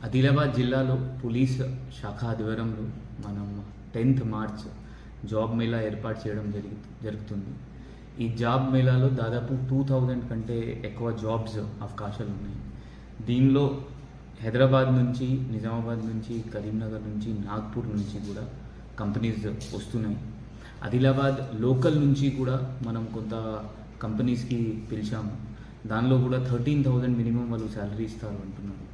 ఆదిలాబాద్ జిల్లాలో పోలీస్ శాఖ ఆధ్వర్యంలో మనం 10th మార్చ్ జాబ్ మేళా ఏర్పాటు చేయడం జరుగుతుంది. ఈ జాబ్ మేళాలో దాదాపు 2000 కంటే ఎక్కువ జాబ్స్ అవకాశాలు ఉన్నాయి. దీనిలో హైదరాబాద్ నుంచి, నిజామాబాద్ నుంచి, కరీంనగర్ నుంచి, నాగ్పూర్ నుంచి కూడా కంపెనీస్ వస్తున్నాయి. ఆదిలాబాద్ లోకల్ నుంచి కూడా మనం కొంత కంపెనీస్కి పిలిచాము. దానిలో కూడా 13,000 మినిమం వాళ్ళు శాలరీ ఇస్తారు అంటున్నారు.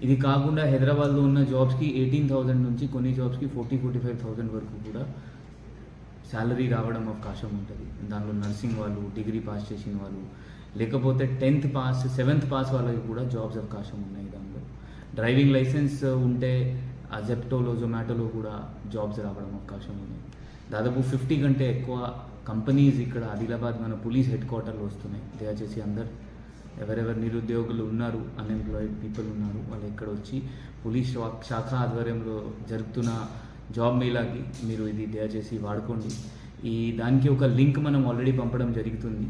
ఇది కాకుండా హైదరాబాద్లో ఉన్న జాబ్స్కి 18,000 నుంచి కొన్ని జాబ్స్కి 40,000-45,000 వరకు కూడా శాలరీ రావడం అవకాశం ఉంటుంది. దానిలో నర్సింగ్ వాళ్ళు, డిగ్రీ పాస్ చేసిన వాళ్ళు, లేకపోతే 10th పాస్, 7th పాస్ వాళ్ళకి కూడా జాబ్స్ అవకాశం ఉన్నాయి. దానిలో డ్రైవింగ్ లైసెన్స్ ఉంటే జెప్టోలో, జొమాటోలో కూడా జాబ్స్ రావడం అవకాశం ఉన్నాయి. దాదాపు 50 కంటే ఎక్కువ కంపెనీస్ ఇక్కడ ఆదిలాబాద్ మన పోలీస్ హెడ్ క్వార్టర్లో వస్తున్నాయి. దయచేసి అందరు ఎవరెవరు నిరుద్యోగులు ఉన్నారు, అన్ఎంప్లాయిడ్ పీపుల్ ఉన్నారు, వాళ్ళు ఇక్కడ వచ్చి పోలీస్ శాఖ ఆధ్వర్యంలో జరుగుతున్న జాబ్ మేళాకి మీరు ఇది దయచేసి వాడుకోండి. దానికి ఒక లింక్ మనం ఆల్రెడీ పంపడం జరుగుతుంది.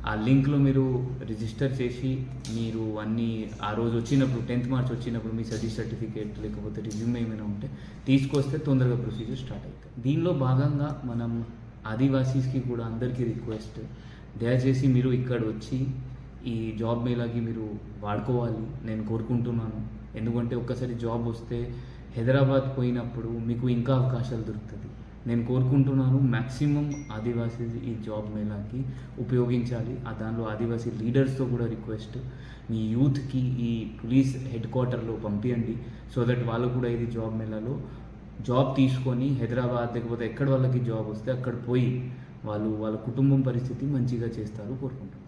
ఆ లింక్లో మీరు రిజిస్టర్ చేసి మీరు అన్నీ ఆ రోజు వచ్చినప్పుడు 10th మార్చ్ వచ్చినప్పుడు మీ సర్టిఫికేట్ లేకపోతే రిజ్యూమ్ ఏమైనా ఉంటే తీసుకొస్తే తొందరగా ప్రొసీజర్ స్టార్ట్ అవుతుంది. దీనిలో భాగంగా మనం ఆదివాసీస్కి కూడా అందరికీ రిక్వెస్ట్, దయచేసి మీరు ఇక్కడ వచ్చి ఈ జాబ్ మేళాకి మీరు వాడుకోవాలి నేను కోరుకుంటున్నాను. ఎందుకంటే ఒక్కసారి జాబ్ వస్తే హైదరాబాద్ పోయినప్పుడు మీకు ఇంకా అవకాశాలు దొరుకుతుంది. నేను కోరుకుంటున్నాను మ్యాక్సిమం ఆదివాసీ ఈ జాబ్ మేళాకి ఉపయోగించాలి. దానిలో ఆదివాసీ లీడర్స్తో కూడా రిక్వెస్ట్, మీ యూత్కి ఈ పోలీస్ హెడ్ క్వార్టర్లో పంపించండి. సో దట్ వాళ్ళు కూడా ఇది జాబ్ మేళాలో జాబ్ తీసుకొని హైదరాబాద్ లేకపోతే ఎక్కడ వాళ్ళకి జాబ్ వస్తే అక్కడ పోయి వాళ్ళ కుటుంబం పరిస్థితి మంచిగా చేస్తారు కోరుకుంటున్నాను.